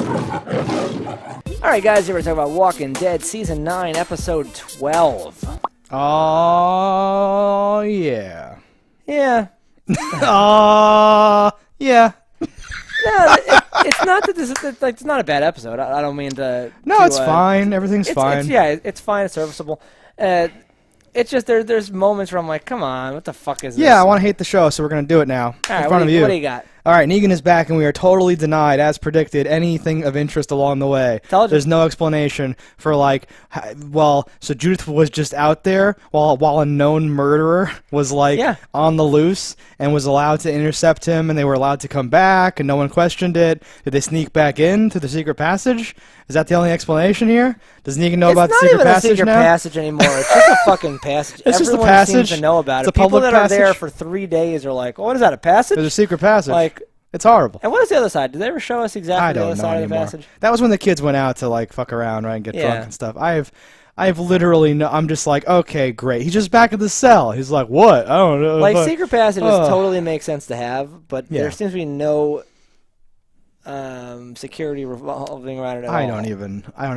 All right, guys, here we're talking about Walking Dead Season 9, Episode 12. Oh, yeah. Yeah. Yeah. No, it's not that this is it's not a bad episode. I don't mean to. No, it's fine. Everything's fine. It's fine. It's serviceable. It's just there's moments where I'm like, come on, what the fuck is this? Yeah, I want to hate the show, so we're going to do it now in front of you. What do you got? All right, Negan is back, and we are totally denied, as predicted, anything of interest along the way. There's no explanation for, like, so Judith was just out there while a known murderer was, like, on the loose and was allowed to intercept him, and they were allowed to come back, and no one questioned it. Did they sneak back in through the secret passage? Is that the only explanation here? Does Negan know about the secret passage now? It's not even a secret passage anymore. It's just a fucking passage. It's just a passage. Everyone seems to know about it. People that are there for 3 days are like, oh, what is that, a passage? There's a secret passage. Like, it's horrible. And what is the other side? Did they ever show us exactly the other side of the passage? That was when the kids went out to, like, fuck around, right, and get drunk and stuff. I've literally I'm just like, okay, great. He's just back at the cell. He's like, what? I don't know. Like, secret passages totally make sense to have, but there seems to be no security revolving around it at all. I don't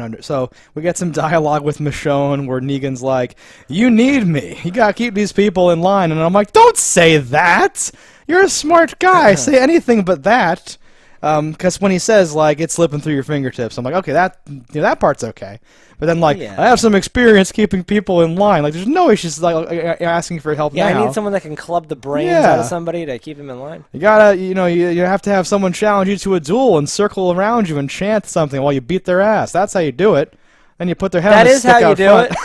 under. So we get some dialogue with Michonne where Negan's like, you need me. You gotta keep these people in line. And I'm like, don't say that. You're a smart guy. Say anything but that. Because when he says, like, it's slipping through your fingertips, I'm like, okay, that part's okay. But then, like, I have some experience keeping people in line. Like, there's no way she's, like, asking for help now. Yeah, I need someone that can club the brains out of somebody to keep him in line. You gotta, you have to have someone challenge you to a duel and circle around you and chant something while you beat their ass. That's how you do it. Then you put their head on a stick out front. That is how you do it?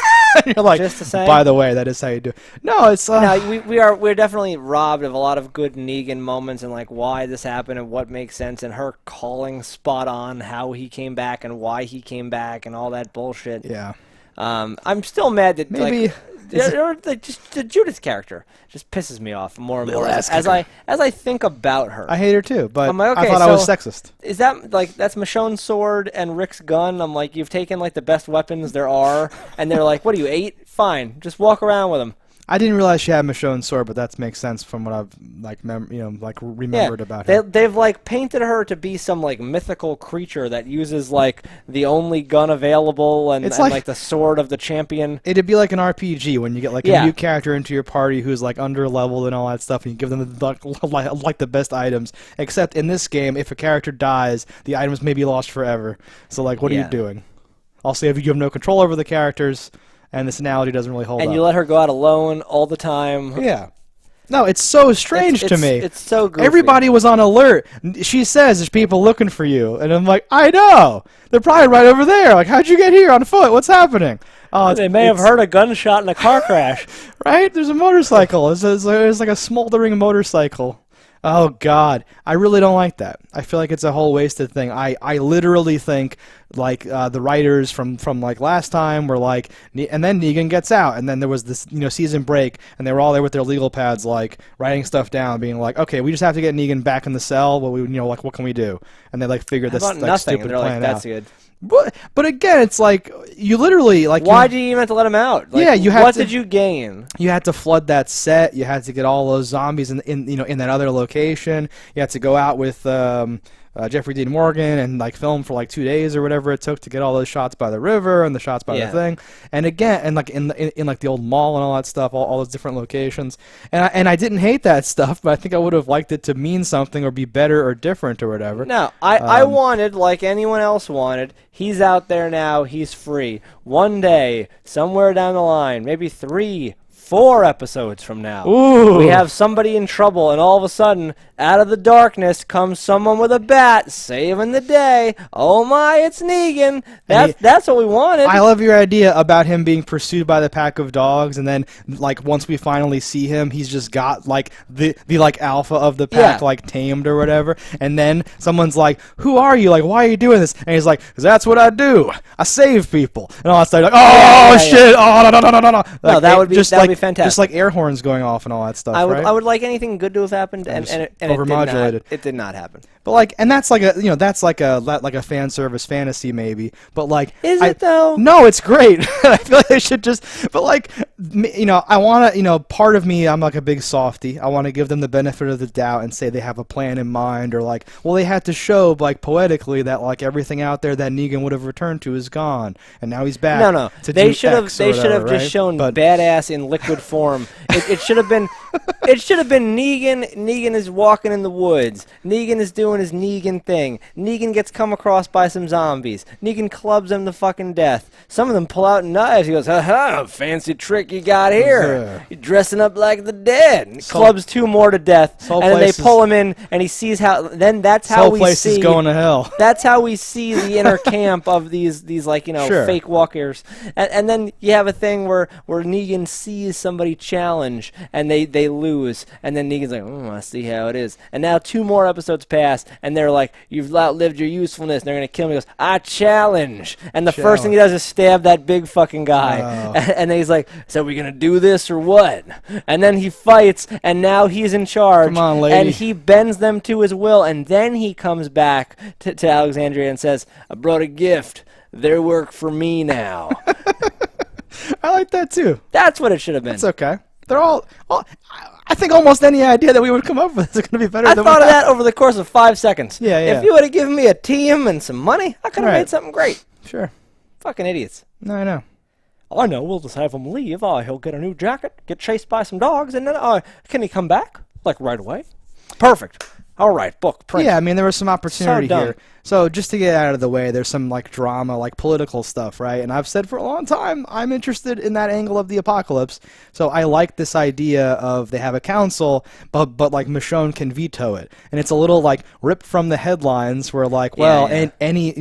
You're like, just to say. By the way, that is how you do it. No, it's... No, we're definitely robbed of a lot of good Negan moments and, like, why this happened and what makes sense and her calling spot on how he came back and why he came back and all that bullshit. Yeah. I'm still mad that, maybe... just the Judith character just pisses me off more and more as I think about her. I hate her too, but I'm like, okay, I thought I was sexist. Is that like that's Michonne's sword and Rick's gun? I'm like, you've taken like the best weapons there are, and they're like, what are you, 8? Fine, just walk around with them. I didn't realize she had Michonne's sword, but that makes sense from what I've remembered about her. They've like painted her to be some like mythical creature that uses like the only gun available and like the sword of the champion. It'd be like an RPG when you get like a new character into your party who's like under-leveled and all that stuff, and you give them like the best items. Except in this game, if a character dies, the items may be lost forever. So like, what are you doing? Also, if you have no control over the characters. And this analogy doesn't really hold up. And you let her go out alone all the time. Yeah. No, it's so strange to me. It's so goofy. Everybody was on alert. She says there's people looking for you. And I'm like, I know. They're probably right over there. Like, how'd you get here on foot? What's happening? They may have heard a gunshot in a car crash. Right? There's a motorcycle. It's like a smoldering motorcycle. Oh, God. I really don't like that. I feel like it's a whole wasted thing. I literally think, like, the writers from like, last time were like... And then Negan gets out, and then there was this, season break, and they were all there with their legal pads, like, writing stuff down, being like, okay, we just have to get Negan back in the cell. Well, like, what can we do? And they, like, figured this, like, stupid plan out. That's good. But again, it's like you literally like. Why do you even have to let him out? Like, you had what did you gain? You had to flood that set. You had to get all those zombies in that other location. You had to go out with Jeffrey Dean Morgan and like film for like 2 days or whatever it took to get all those shots by the river and the shots by the thing. And again, and like in like the old mall and all that stuff, all those different locations. And I didn't hate that stuff, but I think I would have liked it to mean something or be better or different or whatever. No, I wanted, like anyone else wanted, he's out there now, he's free. One day, somewhere down the line, maybe 3, 4 episodes from now, we have somebody in trouble, and all of a sudden, out of the darkness comes someone with a bat, saving the day. Oh my, it's Negan. That's what we wanted. I love your idea about him being pursued by the pack of dogs, and then like once we finally see him, he's just got like the like alpha of the pack like tamed or whatever, and then someone's like, "Who are you? Like, why are you doing this?" And he's like, "'Cause that's what I do. I save people." And all that stuff. Like, oh shit! Oh no! No, that would be fantastic. Just like air horns going off and all that stuff. I would right? I would like anything good to have happened, and it overmodulated. It did not happen. But like, and that's like a fan service fantasy maybe. But like, Is it though? No, it's great. I feel like they should just. But like, I want to. Part of me, I'm like a big softie. I want to give them the benefit of the doubt and say they have a plan in mind, or like, well, they had to show like poetically that like everything out there that Negan would have returned to is gone, and now he's back. No. They should have just shown but, badass in liquid form. It should have been. It should have been Negan. Negan is walking in the woods. Negan is doing his Negan thing. Negan gets come across by some zombies. Negan clubs them to fucking death. Some of them pull out knives. He goes, "Ha, fancy trick you got here. You're dressing up like the dead." And clubs 2 more to death, and then they pull him in, and he sees how. Then that's how we see. Place is going to hell. That's how we see the inner camp of these like fake walkers, and then you have a thing where Negan sees somebody challenge, and they lose, and then Negan's like, I see how it is. And now 2 more episodes pass, and they're like, you've outlived your usefulness, and they're going to kill him. He goes, I challenge. And the first thing he does is stab that big fucking guy. Oh. And then he's like, so we going to do this or what? And then he fights, and now he's in charge. Come on, lady. And he bends them to his will, and then he comes back to Alexandria and says, I brought a gift. Their work for me now. I like that too. That's what it should have been. It's okay. They're all I think almost any idea that we would come up with is going to be better I than thought of that over the course of 5 seconds. Yeah. If you would have given me a team and some money, I could have made something great. Sure. Fucking idiots. No, I know. I know, we'll just have him leave. He'll get a new jacket, get chased by some dogs, and then can he come back? Like right away? Perfect. All right, book, print. Yeah, I mean, there was some opportunity So here. So just to get out of the way, there's some like drama, like political stuff, right? And I've said for a long time, I'm interested in that angle of the apocalypse. So I like this idea of they have a council, but like Michonne can veto it, and it's a little like ripped from the headlines, where like, well, and any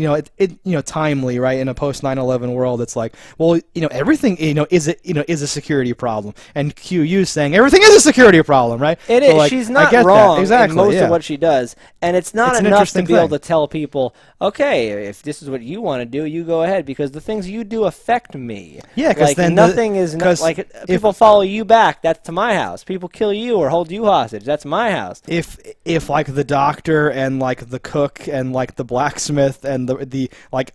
timely, right? In a post 9/11 world, it's like, well, everything is a security problem, and QU saying everything is a security problem, right? It is. So, like, she's not wrong exactly, in most of what she does, and it's not enough to be able to tell people, okay, if this is what you want to do, you go ahead, because the things you do affect me. Yeah, because like, then nothing is like people follow you back. That's to my house. People kill you or hold you hostage. That's my house. If like the doctor and like the cook and like the blacksmith and the like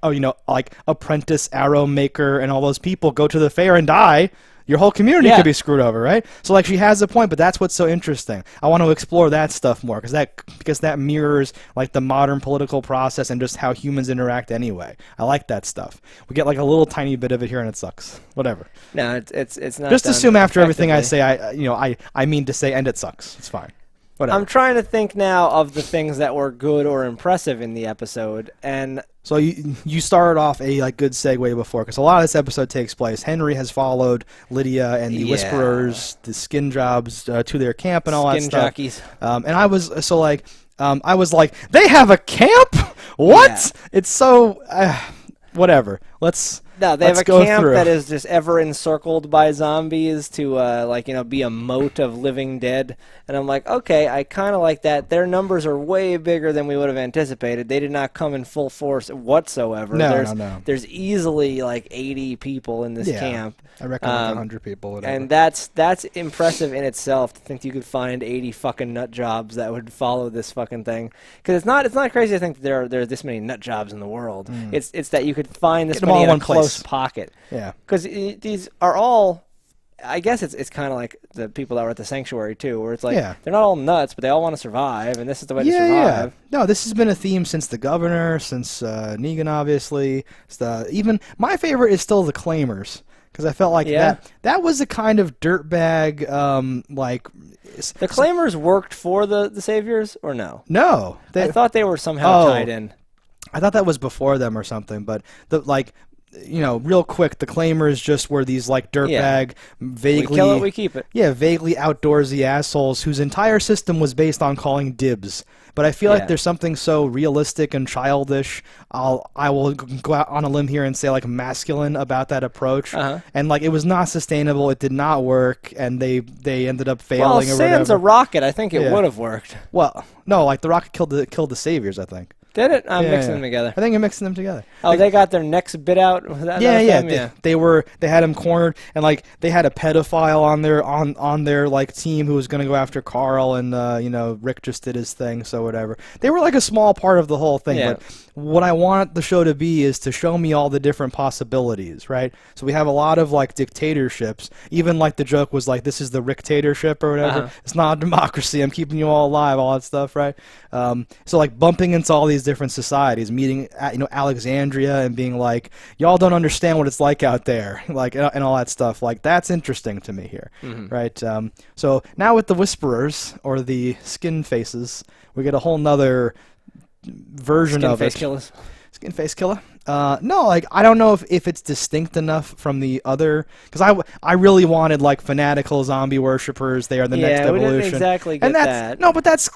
apprentice arrow maker and all those people go to the fair and die, your whole community could be screwed over, right? So like she has a point, but that's what's so interesting. I want to explore that stuff more because that mirrors like the modern political process and just how humans interact anyway. I like that stuff. We get like a little tiny bit of it here and it sucks. Whatever. No, it's not. Just assume after everything I say, I mean to say, and it sucks. It's fine. Whatever. I'm trying to think now of the things that were good or impressive in the episode, and so you started off a like good segue before, because a lot of this episode takes place. Henry has followed Lydia and the Whisperers, the skin jobs to their camp and all that stuff. Jockeys. And I was I was like, they have a camp? What? Yeah. It's so whatever. No, they have a camp that is just ever encircled by zombies to, be a moat of living dead. And I'm like, okay, I kind of like that. Their numbers are way bigger than we would have anticipated. They did not come in full force whatsoever. No. There's easily, 80 people in this camp. I reckon 100 people, whatever. And that's impressive in itself, to think you could find 80 fucking nut jobs that would follow this fucking thing. Because it's not crazy to think that there are this many nut jobs in the world. It's that you could find this many in a close pocket. Yeah. Because these are all, I guess it's kind of like the people that were at the sanctuary too, where it's like they're not all nuts, but they all want to survive, and this is the way to survive. Yeah. No, this has been a theme since the governor, since Negan, obviously. Even my favorite is still the Claimers, because I felt like that was a kind of dirtbag The Claimers worked for the Saviors, or no? No, I thought they were somehow tied in. I thought that was before them or something, but real quick, the Claimers just were these dirtbag, vaguely... We kill it, we keep it. Yeah, vaguely outdoorsy assholes whose entire system was based on calling dibs. But I feel like there's something so realistic and childish, I will go out on a limb here and say masculine about that approach. And it was not sustainable, it did not work, and they ended up failing or whatever. Well, sans a rocket, I think it would have worked. Well, no, the rocket killed the Saviors, I think. Did it? I'm mixing them together. I think you're mixing them together. Oh, they got their necks bit out? Was that Yeah. They had him cornered, and like they had a pedophile on their like team who was going to go after Carl, and Rick just did his thing, so whatever. They were like a small part of the whole thing, but what I want the show to be is to show me all the different possibilities, right? So we have a lot of like dictatorships. Even like the joke was like, this is the Ricktatorship or whatever. It's not a democracy. I'm keeping you all alive, all that stuff, right? So like bumping into all these different societies, meeting Alexandria and being like, y'all don't understand what it's like out there, like, and all that stuff. Like, that's interesting to me here, right? So now with the Whisperers, or the Skin Faces, we get a whole nother version of it. Skin Face Killer. No, like I don't know if it's distinct enough from the other, because I really wanted like fanatical zombie worshippers. They are the next evolution. Yeah, we didn't exactly get that. No, but that's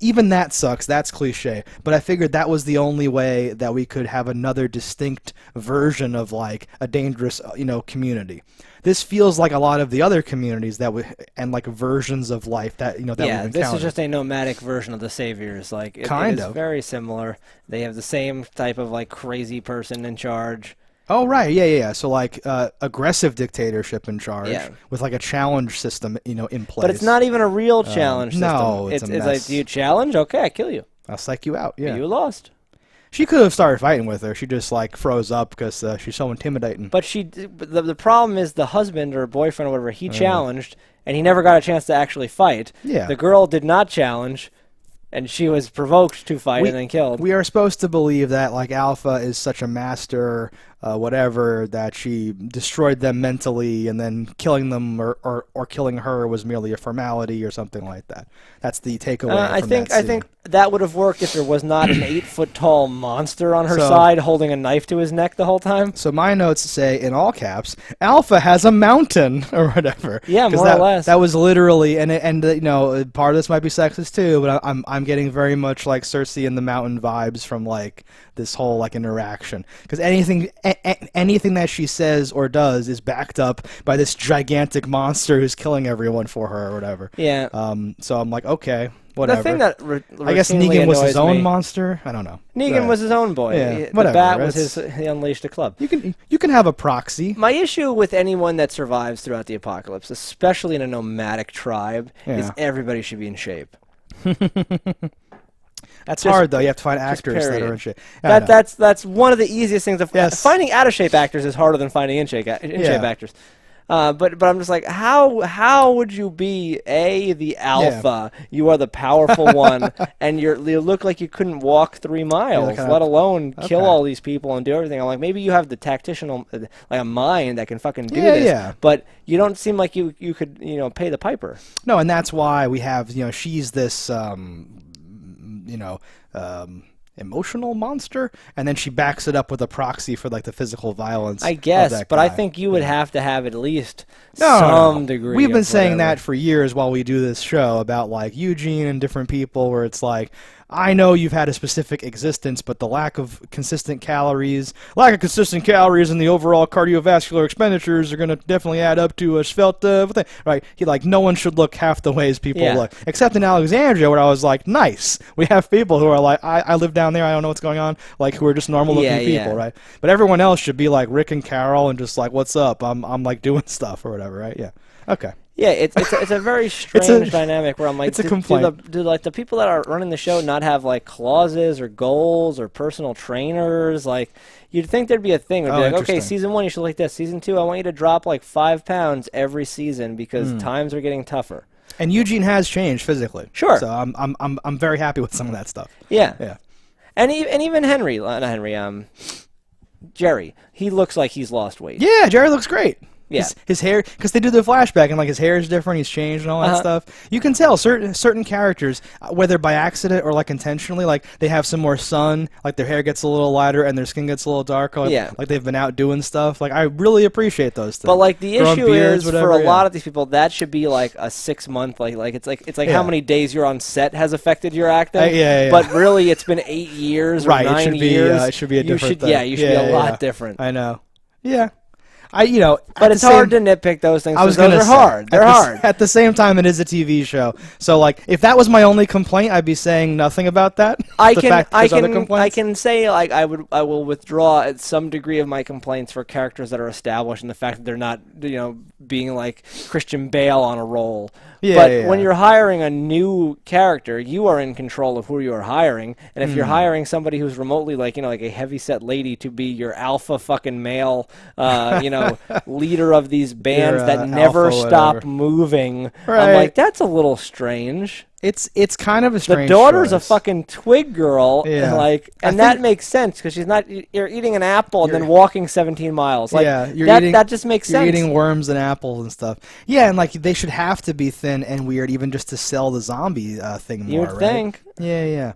even that sucks. That's cliche. But I figured that was the only way that we could have another distinct version of like a dangerous community. This feels like a lot of the other communities and like versions of life that we've encountered. This is just a nomadic version of the Saviors. Like it is very similar. They have the same type of like crazy person in charge. Oh right, yeah. So like aggressive dictatorship in charge with like a challenge system, in place. But it's not even a real challenge system. No, it's a mess. Like, do you challenge? Okay, I kill you. I'll psych you out. Yeah, you lost. She could have started fighting with her. She just like froze up because she's so intimidating. But the problem is the husband or boyfriend or whatever, he challenged, and he never got a chance to actually fight. Yeah. The girl did not challenge, and she was provoked to fight and then killed. We are supposed to believe that like Alpha is such a master, whatever, that she destroyed them mentally, and then killing them or killing her was merely a formality or something like that. That's the takeaway. I think that would have worked if there was not an 8-foot-tall monster on her side holding a knife to his neck the whole time. So my notes say in all caps, Alpha has a mountain or whatever. Yeah, more or less. That was literally, and part of this might be sexist too, but I'm getting very much like Cersei in the Mountain vibes from like this whole like interaction, because anything that she says or does is backed up by this gigantic monster who's killing everyone for her or whatever. Yeah. So I'm like, okay, whatever. The thing that I guess Negan was his own monster. I don't know. Negan was his own boy. Yeah, the whatever. bat was he unleashed a club. You can have a proxy. My issue with anyone that survives throughout the apocalypse, especially in a nomadic tribe, is everybody should be in shape. That's hard though. You have to find actors that are in shape. That's one of the easiest things. Finding out of shape actors is harder than finding in shape actors. But I'm just like, how would you be the alpha? Yeah. You are the powerful one, and you look like you couldn't walk 3 miles, let alone kill all these people and do everything. I'm like, maybe you have the tactician, like a mind that can fucking do this. Yeah. But you don't seem like you could pay the piper. No, and that's why we have she's this emotional monster, and then she backs it up with a proxy for like the physical violence. I guess, but I think you would have to have at least some degree. We've been saying that for years while we do this show about like Eugene and different people, where it's like, I know you've had a specific existence, but the lack of consistent calories and the overall cardiovascular expenditures are going to definitely add up to a svelte thing, right? No one should look half the way as people look, except in Alexandria, where I was like, nice, we have people who are like, I live down there, I don't know what's going on, like who are just normal looking people, right? But everyone else should be like Rick and Carol and just like, what's up? I'm like doing stuff or whatever, right? Yeah. Okay. Yeah, it's a very strange dynamic where I'm like, it's a complaint. Do like the people that are running the show not have like clauses or goals or personal trainers? Like, you'd think there'd be a thing. It'd be like, okay, season 1 you should like this. Season 2, I want you to drop like 5 pounds every season because times are getting tougher. And Eugene has changed physically. Sure. So I'm very happy with some of that stuff. Yeah. Yeah. And even Jerry, he looks like he's lost weight. Yeah, Jerry looks great. Yeah. His hair, because they do the flashback, and like his hair is different, he's changed and all that stuff. You can tell certain characters, whether by accident or like intentionally, like they have some more sun, like their hair gets a little lighter and their skin gets a little darker, like they've been out doing stuff. Like I really appreciate those things. But like the issue is for a lot of these people, that should be like a 6-month, like it's like how many days you're on set has affected your acting. But really, it's been 8 years or 9 years. It should be a different thing. You should be a lot different. I know. Yeah. But it's hard to nitpick those things. Those are hard. They're hard. At the same time, it is a TV show. So, like, if that was my only complaint, I'd be saying nothing about that. I can say, like, I will withdraw at some degree of my complaints for characters that are established and the fact that they're not, being like Christian Bale on a roll. But when you're hiring a new character, you are in control of who you are hiring. And if you're hiring somebody who's remotely like a heavyset lady to be your alpha fucking male, leader of these bands that never stop moving, I'm like, that's a little strange. It's kind of a strange The daughter's choice. a fucking twig girl, and that makes sense because you're eating an apple and then walking 17 miles. Like, that just makes sense. You're eating worms and apples and stuff. Yeah, and like they should have to be thin and weird even just to sell the zombie thing more. You'd think. Yeah.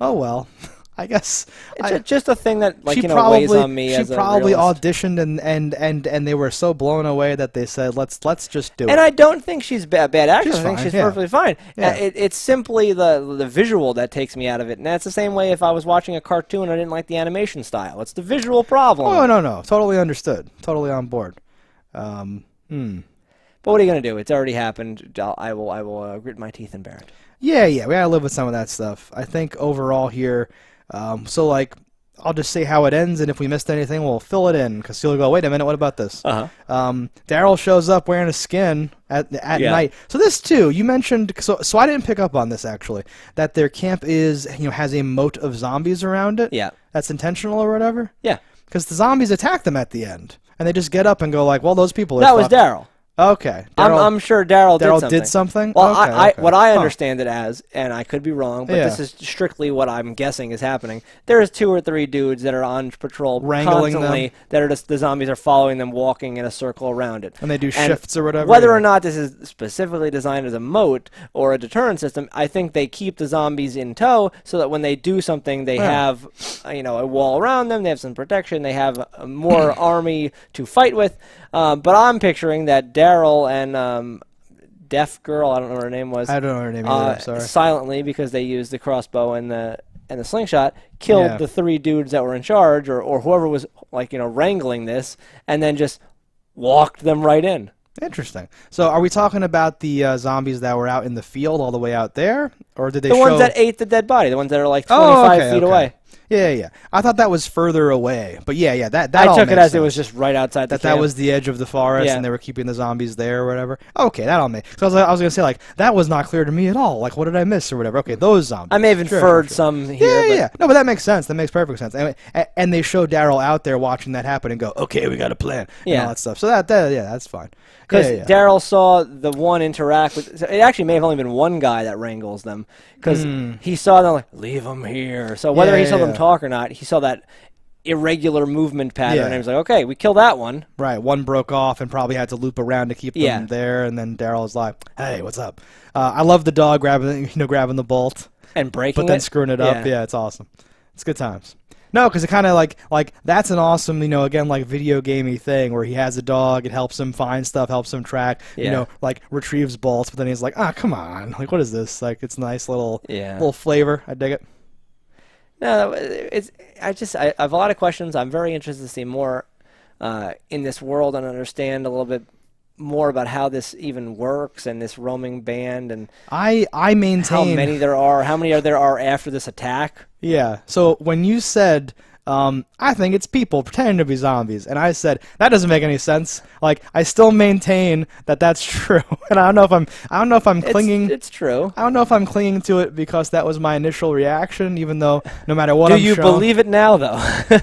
Oh well. I guess it's just a thing that weighs on me. She probably auditioned and they were so blown away that they said let's just do it. And I don't think she's a bad actress. I think she's perfectly fine. Yeah. It's simply the visual that takes me out of it, and that's the same way if I was watching a cartoon and I didn't like the animation style. It's the visual problem. Oh no, totally understood, totally on board. But what are you gonna do? It's already happened. I will grit my teeth and bear it. Yeah, we gotta live with some of that stuff. I think overall here. So like, I'll just say how it ends, and if we missed anything, we'll fill it in. Because you'll go, wait a minute, what about this? Daryl shows up wearing a skin at night. So this too, you mentioned. So I didn't pick up on this actually. That their camp has a moat of zombies around it. Yeah. That's intentional or whatever. Yeah. Because the zombies attack them at the end, and they just get up and go like, well, those people. That was Daryl. Okay. I'm sure Daryl did something? Well, okay. What I understand it as, and I could be wrong, but this is strictly what I'm guessing is happening. There's 2 or 3 dudes that are on patrol wrangling constantly them. That are just the zombies are following them, walking in a circle around it. And they do shifts or whatever. Whether or not this is specifically designed as a moat or a deterrent system, I think they keep the zombies in tow so that when they do something, they have a wall around them, they have some protection, they have more army to fight with. But I'm picturing that Daryl and Deaf Girl, I don't know what her name was. I don't know her name either, I'm sorry. Silently, because they used the crossbow and the slingshot, killed the 3 dudes that were in charge, or whoever was wrangling this, and then just walked them right in. Interesting. So are we talking about the zombies that were out in the field all the way out there? Or did they The ones that ate the dead body, the ones that are like 25 feet away. Yeah. I thought that was further away, but yeah, that I all took it as sense. it was just right outside the camp. That was the edge of the forest, and they were keeping the zombies there or whatever. Okay, that all made. So I was gonna say like that was not clear to me at all. Like what did I miss or whatever? Okay, those zombies. I may have inferred some here. Yeah. No, but that makes sense. That makes perfect sense. And they show Daryl out there watching that happen and go, okay, we got a plan. And all that stuff. So that's fine. Because Daryl saw the one interact with. It actually may have only been one guy that wrangles them. Because he saw them like, leave them here. So whether he saw them talk or not, he saw that irregular movement pattern. And he was like, okay, we kill that one. Right. One broke off and probably had to loop around to keep them there. And then Daryl's like, hey, what's up? I love the dog grabbing the bolt. And breaking it. But then screwing it up. Yeah, it's awesome. It's good times. No, because it kind of like that's an awesome, again, like video gamey thing where he has a dog, it helps him find stuff, helps him track, like retrieves bolts, but then he's like, come on, like what is this? Like it's nice little flavor. I dig it. No, I have a lot of questions. I'm very interested to see more in this world and understand a little bit more about how this even works and this roaming band and I maintain how many there are after this attack. Yeah. So when you said I think it's people pretending to be zombies, and I said that doesn't make any sense. Like I still maintain that that's true, and I don't know if I'm clinging. It's true. I don't know if I'm clinging to it because that was my initial reaction, even though no matter what. Do you believe it now though?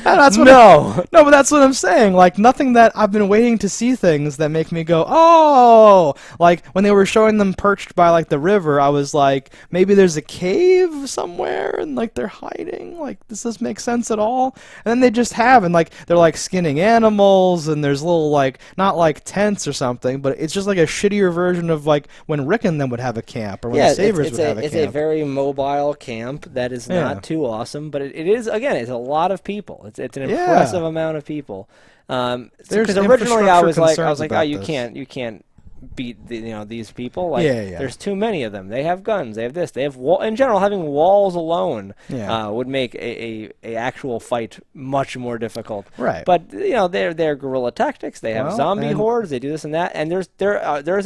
That's what no, but that's what I'm saying. Like nothing that I've been waiting to see things that make me go, oh, like when they were showing them perched by like the river, I was like, maybe there's a cave somewhere and like they're hiding. Like does this make sense at all? And then they just have, and like they're like skinning animals, and there's little like not like tents or something, but it's just like a shittier version of like when Rick and them would have a camp or when the Savers would have a camp. It's a very mobile camp that is not too awesome, but it is again, it's a lot of people. It's an impressive amount of people. Because originally I was like, oh, you can't beat these people. Like, Yeah. there's too many of them. They have guns. They have this. They have in general, having walls alone would make a actual fight much more difficult. Right. But they're guerrilla tactics. They have zombie hordes. They do this and that. And there's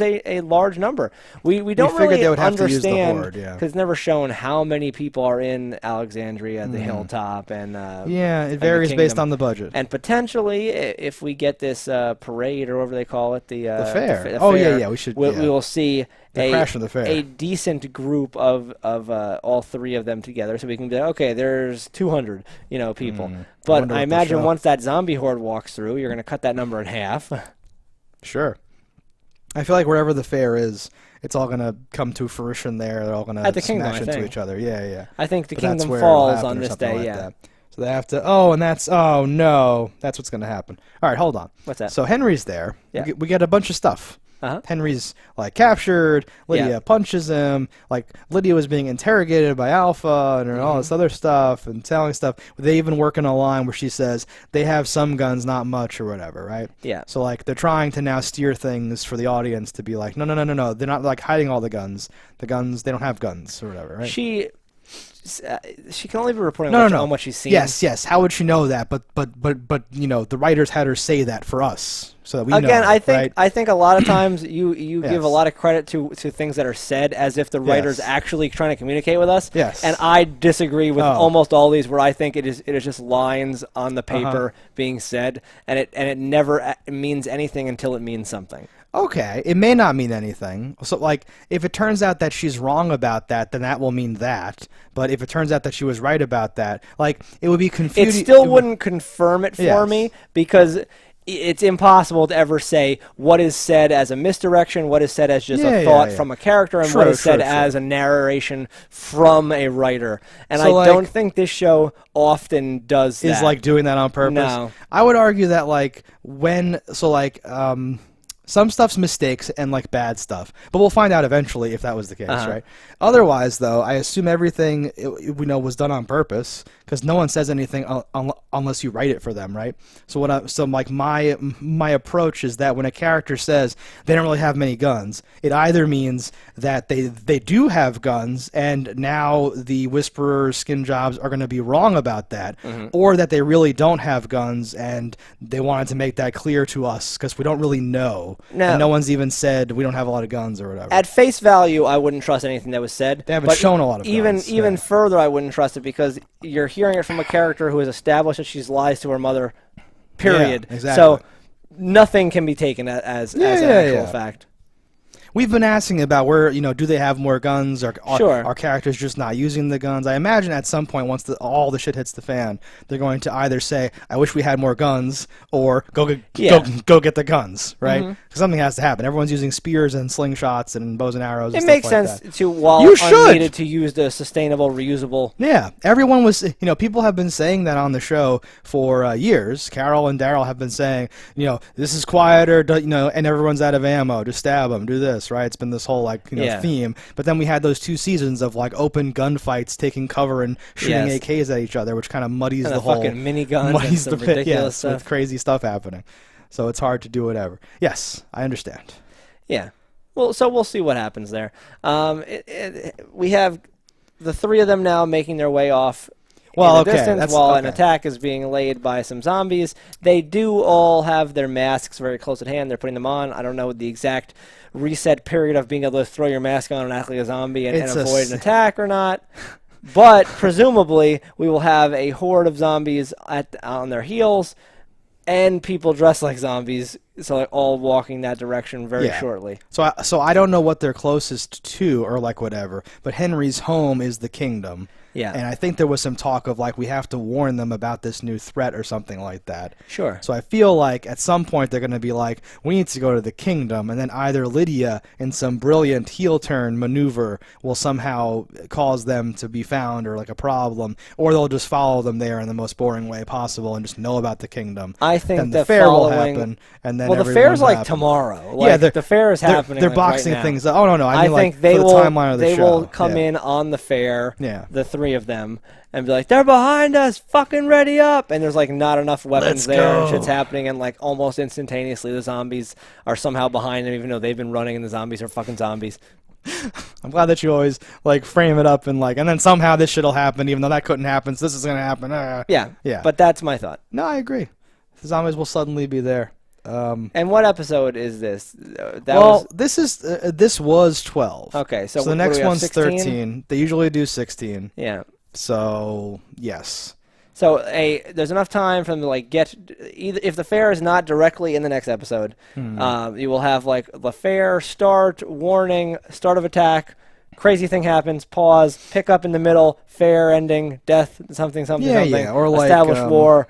a large number. We don't really understand because it's never shown how many people are in Alexandria, the hilltop, and it varies based on the budget. And potentially, if we get this parade or whatever they call it, the fair. The fair. We should. We will see crash of the fair. A decent group of all three of them together, so we can be like, okay, there's 200 people. But I imagine once that zombie horde walks through, you're going to cut that number in half. Sure. I feel like wherever the fair is, it's all going to come to fruition there. They're all going to smash into each other. Yeah. I think the kingdom falls on this day. That. So they have to. Oh no, that's what's going to happen. All right, hold on. What's that? So Henry's there. Yeah. We get a bunch of stuff. Henry's captured. Lydia punches him. Lydia was being interrogated by Alpha and all this other stuff and telling stuff. They even work in a line where she says they have some guns, not much or whatever, right? Yeah. So they're trying to now steer things for the audience to be like, no. They're not hiding all the guns. The guns, they don't have guns or whatever, right? She can only be reporting on what she's seen. Yes. How would she know that? But the writers had her say that for us, so that we know. Again, right? I think a lot of times you give a lot of credit to things that are said as if the writer's actually trying to communicate with us. Yes. And I disagree with almost all these, where I think it is just lines on the paper being said, and it never means anything until it means something. Okay, it may not mean anything. So, if it turns out that she's wrong about that, then that will mean that. But if it turns out that she was right about that, it would be confusing. It still wouldn't confirm it for me, because it's impossible to ever say what is said as a misdirection, what is said as just a thought from a character, and what is said as a narration from a writer. And I don't think this show often does that. Is doing that on purpose? No. I would argue that some stuff's mistakes and bad stuff, but we'll find out eventually if that was the case, right? Otherwise, though, I assume everything we know was done on purpose, because no one says anything unless you write it for them, right? So my approach is that when a character says they don't really have many guns, it either means that they do have guns, and now the Whisperer skin jobs are going to be wrong about that, or that they really don't have guns and they wanted to make that clear to us because we don't really know. And no one's even said we don't have a lot of guns or whatever. At face value, I wouldn't trust anything that was said. They haven't shown a lot of guns. Even further, I wouldn't trust it, because you're hearing it from a character who has established that she lies to her mother, period. Yeah, exactly. So nothing can be taken as an actual fact. We've been asking about where, do they have more guns? Or Sure. Are characters just not using the guns? I imagine at some point, once all the shit hits the fan, they're going to either say, I wish we had more guns, or go get the guns, right? Because something has to happen. Everyone's using spears and slingshots and bows and arrows and It stuff makes like sense that. to, while unneeded, to use the sustainable, reusable... Yeah. Everyone was, people have been saying that on the show for years. Carol and Daryl have been saying, this is quieter, and everyone's out of ammo. Just stab them, do this. Right, it's been this whole theme, but then we had those 2 seasons of open gunfights, taking cover and shooting AKs at each other, which kind of muddies the whole fucking minigun, muddies the pit, stuff. with crazy stuff happening. So it's hard to do whatever. Yes, I understand. Yeah, well, so we'll see what happens there. We have the 3 of them now making their way off. Well, in the distance, while an attack is being laid by some zombies. They do all have their masks very close at hand. They're putting them on. I don't know the exact reset period of being able to throw your mask on and act like a zombie and avoid an attack or not. But presumably, we will have a horde of zombies on their heels, and people dressed like zombies, so all walking that direction very shortly. So I don't know what they're closest to or whatever, but Henry's home is the kingdom. Yeah. And I think there was some talk of we have to warn them about this new threat or something like that. Sure. So I feel like at some point they're going to be like, we need to go to the kingdom, and then either Lydia, in some brilliant heel turn maneuver, will somehow cause them to be found or a problem, or they'll just follow them there in the most boring way possible and just know about the kingdom. I think then the fair will happen, and then the fair's tomorrow. The fair is happening. They're boxing right things up. Oh no, I mean think they will. The timeline of the they show. Will come in on the fair. Yeah. The 3 3 of them and be like, they're behind us, fucking ready up. And there's like not enough weapons there and shit's happening. And like almost instantaneously the zombies are somehow behind them, even though they've been running and the zombies are fucking zombies. I'm glad that you always like frame it up and like, and then somehow this shit'll happen, even though that couldn't happen. So this is gonna happen. Yeah. But that's my thought. No, I agree. The zombies will suddenly be there. And what episode is this? This was 12. Okay, so the next one's 16? 13. They usually do 16. Yeah. So yes. So there's enough time for them to like get either if the fair is not directly in the next episode, you will have like the fair start, warning, start of attack, crazy thing happens, pause, pick up in the middle, fair ending, death, something, or like establish war,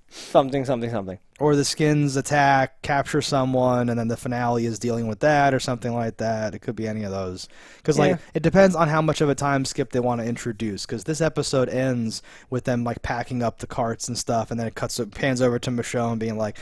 something. Or the skins attack, capture someone, and then the finale is dealing with that or something like that. It could be any of those. Because like it depends on how much of a time skip they want to introduce. Because this episode ends with them like packing up the carts and stuff, and then it pans over to Michonne being like,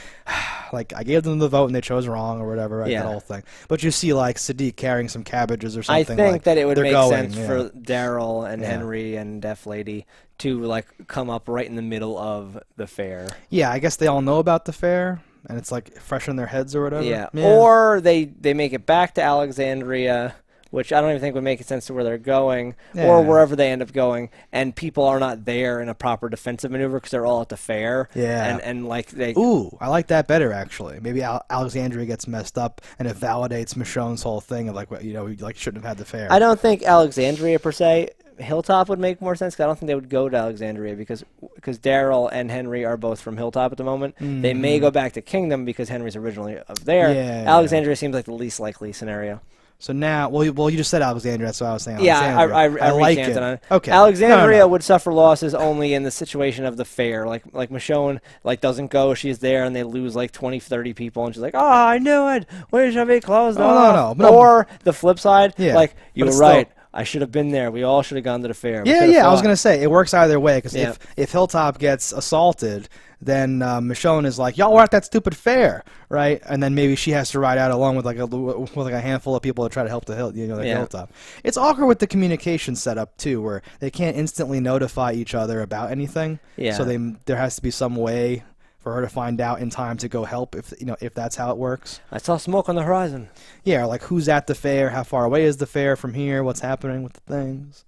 like I gave them the vote and they chose wrong or whatever, right? That whole thing. But you see like Sadiq carrying some cabbages or something. I think like, that it would make sense yeah. for Daryl and Henry and Def Lady to like come up right in the middle of the fair. Yeah, I guess they all know about the fair, and it's like fresh in their heads or whatever. Yeah. Or they make it back to Alexandria, which I don't even think would make sense to where they're going, or wherever they end up going, and people are not there in a proper defensive maneuver because they're all at the fair. Yeah. And like they. Ooh, I like that better actually. Maybe Alexandria gets messed up, and it validates Michonne's whole thing of like, we like shouldn't have had the fair. I don't think Alexandria per se. Hilltop would make more sense because I don't think they would go to Alexandria because Daryl and Henry are both from Hilltop at the moment. Mm-hmm. They may go back to Kingdom because Henry's originally of there. Yeah, Alexandria seems like the least likely scenario. So now, well, you just said Alexandria, that's what I was saying. Yeah, I like it. On it. Okay. Alexandria would suffer losses only in the situation of the fair. Like Michonne doesn't go, she's there, and they lose like 20, 30 people, and she's like, oh, I knew it. We should be closed off. No. Or the flip side, like, you were right. Still, I should have been there. We all should have gone to the fair. Yeah. I was going to say, it works either way, because if Hilltop gets assaulted, then Michonne is like, y'all were at that stupid fair, right? And then maybe she has to ride out along with like a handful of people to try to help the Hilltop. It's awkward with the communication setup too, where they can't instantly notify each other about anything. Yeah. So there has to be some way for her to find out in time to go help if that's how it works. I saw smoke on the horizon. Yeah, like who's at the fair? How far away is the fair from here? What's happening with the things?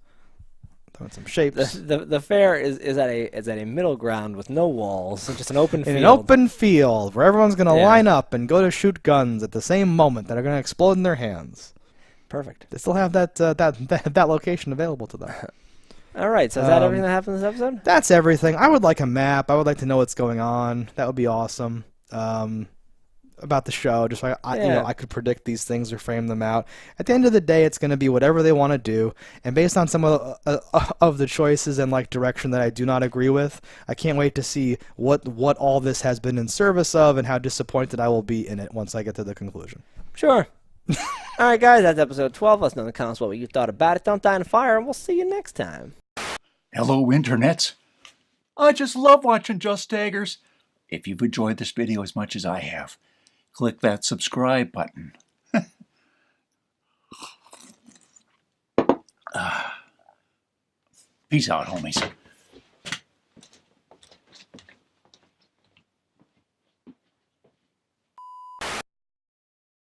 Throwing some shapes. The fair is at a middle ground with no walls, just an open field. In an open field where everyone's going to line up and go to shoot guns at the same moment that are going to explode in their hands. Perfect. They still have that location available to them. All right, so is that everything that happened in this episode? That's everything. I would like a map. I would like to know what's going on. That would be awesome. About the show, just like I could predict these things or frame them out. At the end of the day, it's going to be whatever they want to do, and based on some of the choices and like direction that I do not agree with, I can't wait to see what all this has been in service of and how disappointed I will be in it once I get to the conclusion. Sure. All right, guys, that's episode 12. Let us know in the comments what you thought about it. Don't die in a fire, and we'll see you next time. Hello, internets. I just love watching JustDaggers. If you've enjoyed this video as much as I have, click that subscribe button. Peace out, homies.